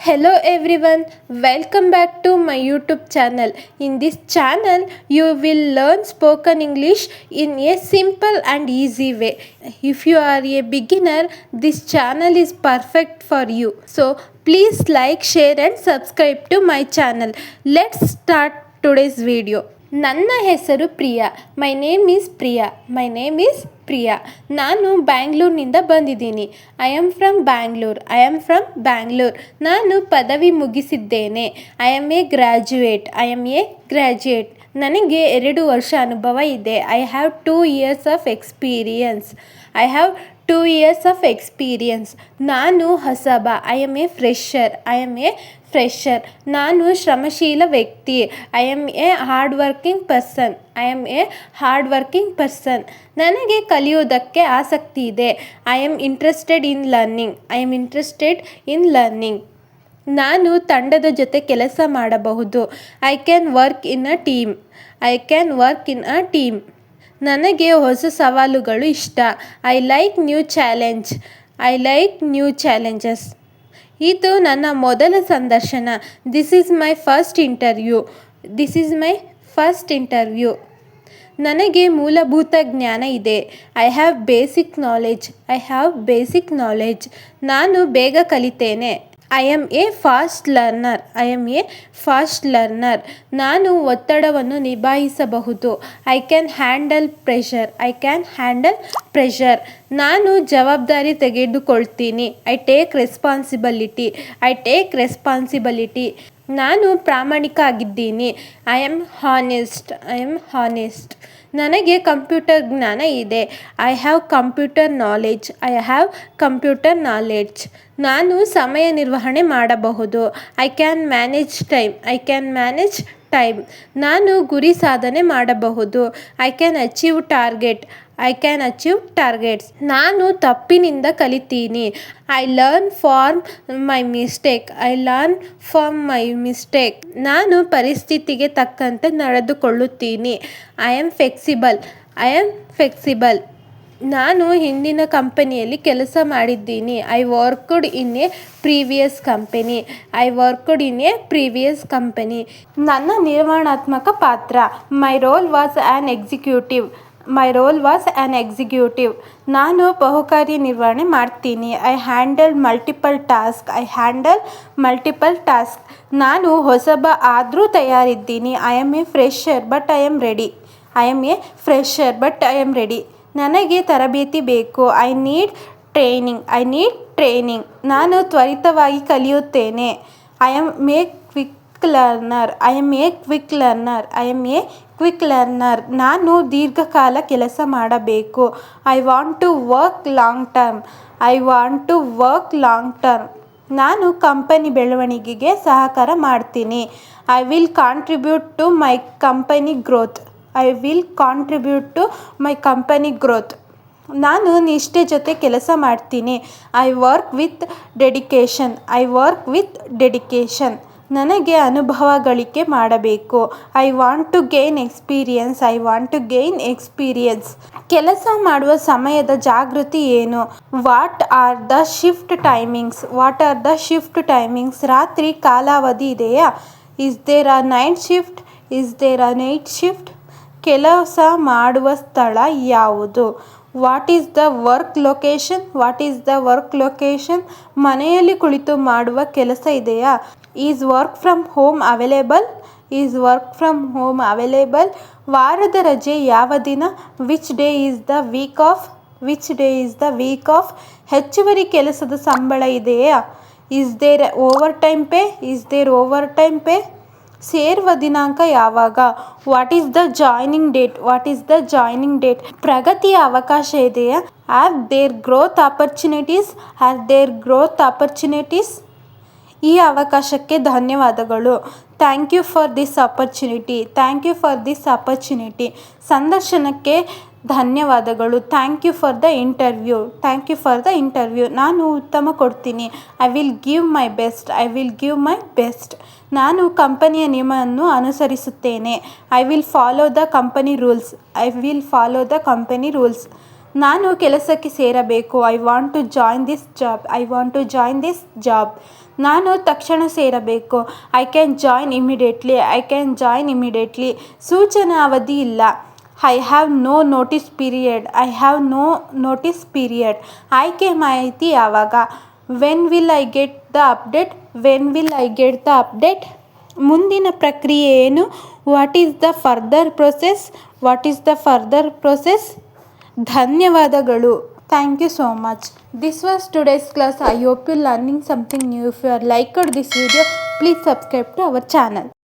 Hello everyone, welcome back to my YouTube channel. In this channel, you will learn spoken English in a simple and easy way. If you are a beginner, this channel is perfect for you. So please like, share and subscribe to my channel. Let's start today's video. ನನ್ನ ಹೆಸರು Priya. My name is Priya. ನಾನು ಬ್ಯಾಂಗ್ಳೂರಿನಿಂದ ಬಂದಿದ್ದೀನಿ. I am from Bangalore. ನಾನು ಪದವಿ ಮುಗಿಸಿದ್ದೇನೆ. I am a graduate. ನನಗೆ 2 ವರ್ಷ ಅನುಭವ ಇದೆ. I have 2 years of experience. ನಾನು ಹೊಸಬ. I am a fresher. ನಾನು ಶ್ರಮಶೀಲ ವ್ಯಕ್ತಿ. I am a hard working person. ನನಗೆ ಕಲಿಯೋದಕ್ಕೆ ಆಸಕ್ತಿ ಇದೆ. I am interested in learning. ನಾನು ತಂಡದ ಜೊತೆ ಕೆಲಸ ಮಾಡಬಹುದು. I can work in a team. ನನಗೆ ಹೊಸ ಸವಾಲುಗಳು ಇಷ್ಟ. I like new challenges. ಇದು ನನ್ನ ಮೊದಲ ಸಂದರ್ಶನ. This is my first interview. ನನಗೆ ಮೂಲಭೂತ ಜ್ಞಾನ ಇದೆ. I have basic knowledge. ನಾನು ಬೇಗ ಕಲಿತೇನೆ. I am a fast learner. ನಾನು ಒತ್ತಡವನ್ನು ನಿಭಾಯಿಸಬಹುದು. I can handle pressure. ನಾನು ಜವಾಬ್ದಾರಿ ತೆಗೆದುಕೊಳ್ತೀನಿ. I take responsibility. ನಾನು ಪ್ರಾಮಾಣಿಕ ಆಗಿದ್ದೀನಿ. I am honest. ನನಗೆ ಕಂಪ್ಯೂಟರ್ ಜ್ಞಾನ ಇದೆ. I have computer knowledge. ನಾನು ಸಮಯ ನಿರ್ವಹಣೆ ಮಾಡಬಹುದು. I can manage time. ನಾನು ಗುರಿ ಸಾಧನೆ ಮಾಡಬಹುದು. I can achieve targets. ನಾನು ತಪ್ಪಿನಿಂದ ಕಲಿತೀನಿ. I learn from my mistake. ನಾನು ಪರಿಸ್ಥಿತಿಗೆ ತಕ್ಕಂತೆ ನಡೆದುಕೊಳ್ಳುತ್ತೀನಿ. I am flexible. ನಾನು ಹಿಂದಿನ ಕಂಪನಿಯಲ್ಲಿ ಕೆಲಸ ಮಾಡಿದ್ದೀನಿ. I worked in a previous company. ನನ್ನ ನಿರ್ವಹಣಾತ್ಮಕ ಪಾತ್ರ. My role was an executive. ನಾನು ಬಹುಕಾರ್ಯ ನಿರ್ವಹಣೆ ಮಾಡ್ತೀನಿ. I handle multiple task. ನಾನು ಹೊಸಬ ಆದರೂ ತಯಾರಿದ್ದೀನಿ. I am a fresher but I am ready. ನನಗೆ ತರಬೇತಿ ಬೇಕು. I need training. ನಾನು ತ್ವರಿತವಾಗಿ ಕಲಿಯುತ್ತೇನೆ. I am a quick learner. ನಾನು ದೀರ್ಘಕಾಲ ಕೆಲಸ ಮಾಡಬೇಕು. I want to work long term. ನಾನು ಕಂಪನಿ ಬೆಳವಣಿಗೆಗೆ ಸಹಕಾರ ಮಾಡ್ತೀನಿ. I will contribute to my company growth. ನಾನು ನಿಷ್ಠೆ ಜೊತೆ ಕೆಲಸ ಮಾಡ್ತೀನಿ. I work with dedication. ನನಗೆ ಅನುಭವ ಗಳಿಕೆ ಮಾಡಬೇಕು. I want to gain experience. ಕೆಲಸ ಮಾಡುವ ಸಮಯದ ಜಾಗೃತಿ ಏನು? What are the shift timings? ರಾತ್ರಿ ಕಾಲಾವಧಿ ಇದೆಯಾ? Is there a night shift? ಕೆಲಸ ಮಾಡುವ ಸ್ಥಳ ಯಾವುದು? What is the work location? ಮನೆಯಲ್ಲಿ ಕುಳಿತು ಮಾಡುವ ಕೆಲಸ ಇದೆಯಾ? Is work from home available? ವಾರದ ರಜೆ ಯಾವ ದಿನ? Which day is the week off? ಹೆಚ್ಚುವರಿ ಕೆಲಸದ ಸಂಬಳ ಇದೆಯಾ? Is there overtime pay? ಸೇರುವ ದಿನಾಂಕ ಯಾವಾಗ? What is the joining date? ಪ್ರಗತಿಯ ಅವಕಾಶ ಇದೆಯಾ? Are there growth opportunities? ಈ ಅವಕಾಶಕ್ಕೆ ಧನ್ಯವಾದಗಳು. Thank you for this opportunity. ಸಂದರ್ಶನಕ್ಕೆ ಧನ್ಯವಾದಗಳು. Thank you for the interview. ನಾನು ಉತ್ತಮ ಕೊಡ್ತೀನಿ. I will give my best. ನಾನು ಕಂಪನಿಯ ನಿಯಮವನ್ನು ಅನುಸರಿಸುತ್ತೇನೆ. I will follow the company rules. ನಾನು ಕೆಲಸಕ್ಕೆ ಸೇರಬೇಕು. I want to join this job. ನಾನು ತಕ್ಷಣ ಸೇರಬೇಕು. I can join immediately. I can join immediately. ಸೂಚನಾ ಅವಧಿ ಇಲ್ಲ. I have no notice period. I have no notice period. ಆಯ್ಕೆ ಮಾಹಿತಿ ಯಾವಾಗ. When will I get the update. When will I get the update. ಮುಂದಿನ ಪ್ರಕ್ರಿಯೆ ಏನು. What is the further process. What is the further process. ಧನ್ಯವಾದಗಳು. Thank you so much. This was today's class. I hope you learning something new. If you are liked this video, please subscribe to our channel.